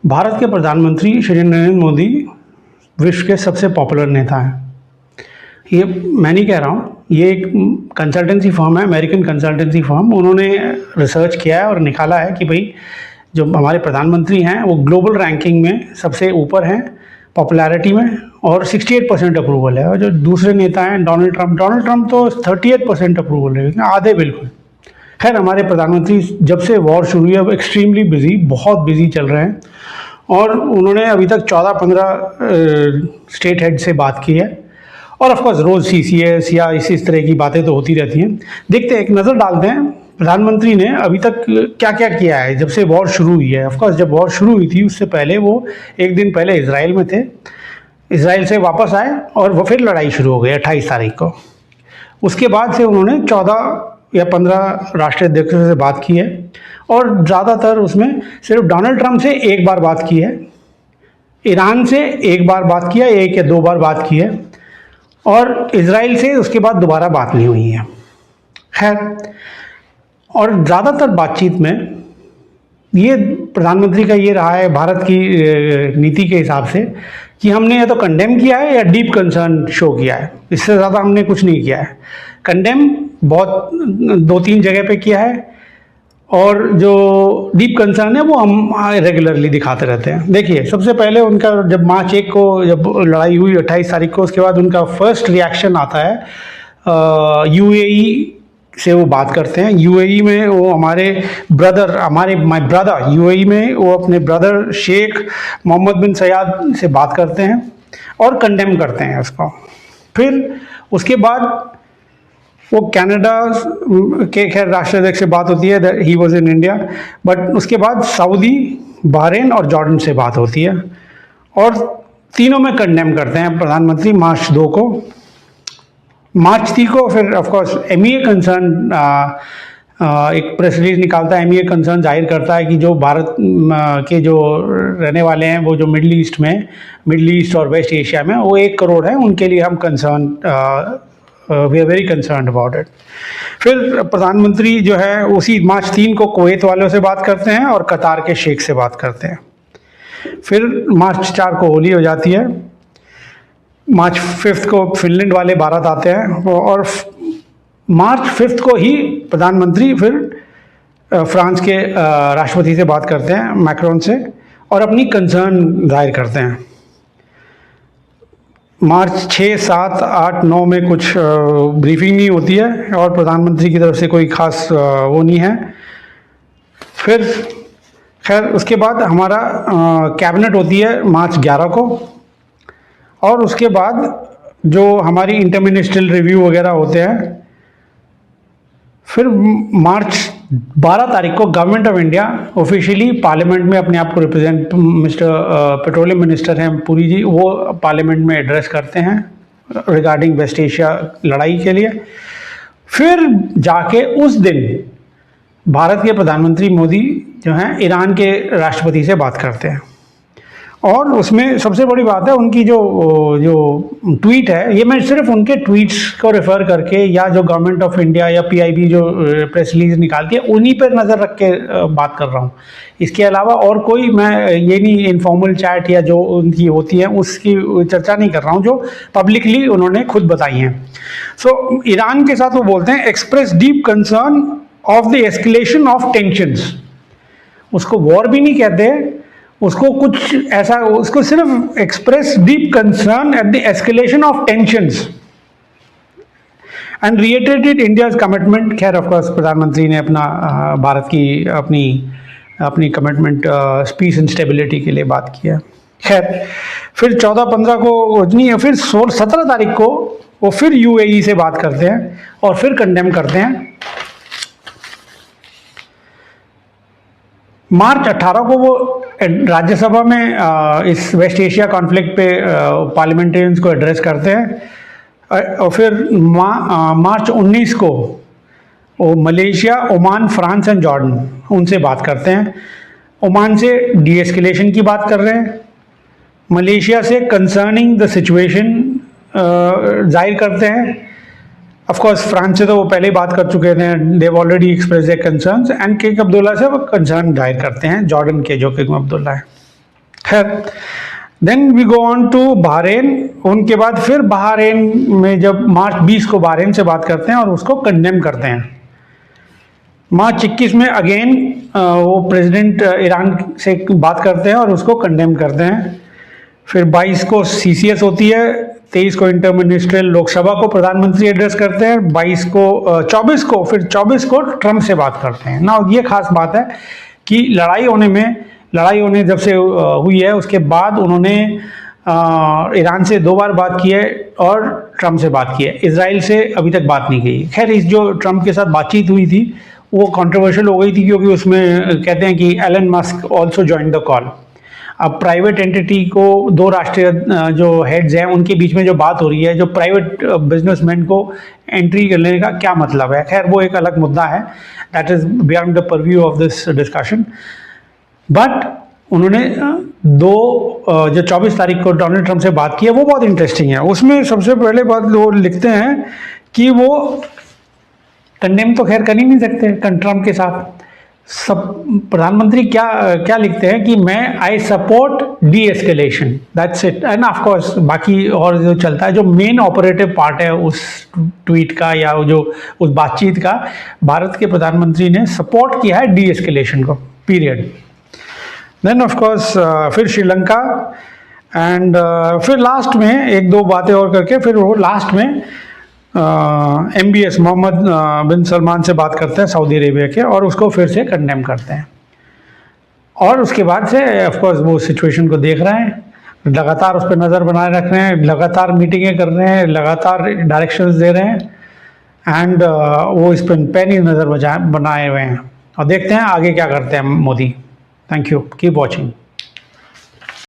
भारत के प्रधानमंत्री श्री नरेंद्र मोदी विश्व के सबसे पॉपुलर नेता हैं। ये मैं नहीं कह रहा हूँ, ये एक कंसल्टेंसी फर्म है, अमेरिकन कंसल्टेंसी फर्म। उन्होंने रिसर्च किया है और निकाला है कि भाई जो हमारे प्रधानमंत्री हैं वो ग्लोबल रैंकिंग में सबसे ऊपर हैं पॉपुलैरिटी में, और 68% अप्रूवल है। और जो दूसरे नेता हैं डोनाल्ड ट्रंप तो 38% अप्रूवल है, आधे बिल्कुल। खैर, हमारे प्रधानमंत्री जब से वॉर शुरू हुई है अब एक्सट्रीमली बिजी, बहुत बिजी चल रहे हैं, और उन्होंने अभी तक 14-15 स्टेट हेड से बात की है। और ऑफ कोर्स रोज़ CCS या इस तरह की बातें तो होती रहती हैं। देखते हैं, एक नज़र डालते हैं प्रधानमंत्री ने अभी तक क्या क्या किया है जब से वॉर शुरू हुई है। ऑफ कोर्स जब वॉर शुरू हुई थी उससे पहले वो एक दिन पहले इजराइल में थे, इजराइल से वापस आए और वो फिर लड़ाई शुरू हो गई 28 तारीख को। उसके बाद से उन्होंने 14 या 15 राष्ट्रीय अध्यक्षों से बात की है, और ज़्यादातर उसमें सिर्फ डोनाल्ड ट्रंप से एक बार बात की है, ईरान से एक बार बात किया, 1 या 2 बार बात की है, और इजराइल से उसके बाद दोबारा बात नहीं हुई है। खैर, और ज़्यादातर बातचीत में ये प्रधानमंत्री का ये रहा है भारत की नीति के हिसाब से कि हमने या तो कंडेम किया है या डीप कंसर्न शो किया है, इससे ज़्यादा हमने कुछ नहीं किया है। कंडेम बहुत 2-3 जगह पे किया है, और जो डीप कंसर्न है वो हम रेगुलरली दिखाते रहते हैं। देखिए, सबसे पहले उनका जब मार्च 1 को जब लड़ाई हुई 28 तारीख को, उसके बाद उनका फर्स्ट रिएक्शन आता है UAE से वो बात करते हैं। UAE में वो माय ब्रदर UAE में वो अपने ब्रदर शेख मोहम्मद बिन सयाद से बात करते हैं और कंडेम करते हैं उसको। फिर उसके बाद वो कनाडा के खैर राष्ट्राध्यक्ष से बात होती है, he was in India, but उसके बाद सऊदी, बहरीन और जॉर्डन से बात होती है, और तीनों में कंडेम करते हैं प्रधानमंत्री। मार्च 2 को, मार्च 3 को फिर ऑफकोर्स MEA कंसर्न एक प्रेस रिलीज निकालता है। MEA कंसर्न जाहिर करता है कि जो भारत के जो रहने वाले हैं वो जो मिडल ईस्ट और वेस्ट एशिया में वो 1 करोड़ हैं, उनके लिए हम concern we are very concern about it. फिर प्रधानमंत्री जो है उसी मार्च 3 को कुवैत वालों से बात करते हैं और कतार के शेख से बात करते हैं। फिर मार्च 4 को होली हो जाती है, मार्च 5 को फिनलैंड वाले भारत आते हैं, और मार्च 5 को ही प्रधानमंत्री फिर फ्रांस के राष्ट्रपति से बात करते हैं, मैक्रोन से, और अपनी कंसर्न जाहिर करते हैं। मार्च 6, 7, 8, 9 में कुछ ब्रीफिंग नहीं होती है और प्रधानमंत्री की तरफ से कोई खास वो नहीं है। फिर खैर उसके बाद हमारा कैबिनेट होती है मार्च 11 को, और उसके बाद जो हमारी इंटर मिनिस्ट्रियल रिव्यू वगैरह होते हैं। फिर मार्च 12 तारीख को government of India officially parliament में अपने आप को रिप्रेजेंट, मिस्टर पेट्रोलियम मिनिस्टर हैं पुरी जी, वो पार्लियामेंट में एड्रेस करते हैं रिगार्डिंग वेस्ट एशिया लड़ाई के लिए। फिर जाके उस दिन भारत के प्रधानमंत्री मोदी जो हैं ईरान के राष्ट्रपति से बात करते हैं, और उसमें सबसे बड़ी बात है उनकी जो ट्वीट है, ये मैं सिर्फ उनके ट्वीट्स को रेफर करके या जो गवर्नमेंट ऑफ इंडिया या PIB जो प्रेस रिलीज निकालती है उन्हीं पर नज़र रख के बात कर रहा हूँ। इसके अलावा और कोई मैं ये नहीं इनफॉर्मल चैट या जो उनकी होती है उसकी चर्चा नहीं कर रहा हूँ, जो पब्लिकली उन्होंने खुद बताई हैं। सो ईरान के साथ वो बोलते हैं express deep concern of the escalation of tensions. उसको वॉर भी नहीं कहते, उसको कुछ ऐसा, उसको सिर्फ express deep concern at the escalation of tensions and reiterated India's commitment. खैर ऑफ कोर्स प्रधानमंत्री ने अपना भारत की अपनी कमिटमेंट पीस एंड स्टेबिलिटी के लिए बात किया। खैर फिर 14-15 को नहीं है, फिर 17 तारीख को वो फिर UAE से बात करते हैं और फिर कंडेम करते हैं। मार्च 18 को वो राज्यसभा में इस वेस्ट एशिया कॉन्फ्लिक्ट पे पार्लियामेंटेरियंस को एड्रेस करते हैं, और फिर मार्च 19 को वो Malaysia, Oman, France and Jordan उनसे बात करते हैं। ओमान से डीएस्केलेशन की बात कर रहे हैं, मलेशिया से कंसर्निंग द सिचुएशन जाहिर करते हैं, ऑफ कोर्स फ्रांस से तो वो पहले ही बात कर चुके थे, they've already express their concerns, and King Abdullah से वो कंसर्न जाहिर करते हैं, जॉर्डन के जो किंग अब्दुल्ला है। खैर, then we go on to Bahrain. उनके बाद फिर बहरीन में जब मार्च 20 को बहरीन से बात करते हैं और उसको कंडेम करते हैं। मार्च 21 में अगेन वो प्रेसिडेंट ईरान से बात करते हैं और उसको कंडेम करते हैं। फिर 22 को CCS होती है, 23 को इंटर मिनिस्ट्रियल लोकसभा को प्रधानमंत्री एड्रेस करते हैं, 24 को ट्रम्प से बात करते हैं ना। ये खास बात है कि लड़ाई होने जब से हुई है उसके बाद उन्होंने ईरान से 2 बार बात की है और ट्रम्प से बात की है। इजराइल से अभी तक बात नहीं की। खैर, इस जो ट्रम्प के साथ बातचीत हुई थी वो कंट्रोवर्शियल हो गई थी क्योंकि उसमें कहते हैं कि Elon Musk also join the call. अब प्राइवेट एंटिटी को 2 राष्ट्रीय जो हेड्स हैं उनके बीच में जो बात हो रही है, जो प्राइवेट बिजनेसमैन को एंट्री करने का क्या मतलब है, खैर वो एक अलग मुद्दा है, that is beyond the purview of this discussion. But उन्होंने जो 24 तारीख को डोनाल्ड ट्रम्प से बात की है वो बहुत इंटरेस्टिंग है। उसमें सबसे पहले बात वो लिखते हैं कि वो कंडेम तो खैर कर ही नहीं सकते ट्रम्प के साथ। सब प्रधानमंत्री क्या लिखते हैं कि I support D escalation, that's it. End of course बाकी और जो चलता है, जो मेन ऑपरेटिव पार्ट है उस ट्वीट का या जो उस बातचीत का, भारत के प्रधानमंत्री ने सपोर्ट किया है डी एस्केलेशन को, पीरियड। देन ऑफ कोर्स फिर श्रीलंका एंड फिर लास्ट में 1-2 बातें और करके फिर वो लास्ट में MBS मोहम्मद बिन सलमान से बात करते हैं सऊदी अरेबिया के, और उसको फिर से कंडेम करते हैं। और उसके बाद से ऑफ कोर्स वो सिचुएशन को देख रहे हैं, लगातार उस पर नज़र बनाए रख रहे हैं, लगातार मीटिंगें कर रहे हैं, लगातार डायरेक्शंस दे रहे हैं एंड वो इस पर पैनी नज़र बनाए हुए हैं। और देखते हैं आगे क्या करते हैं Modi. Thank you, keep watching.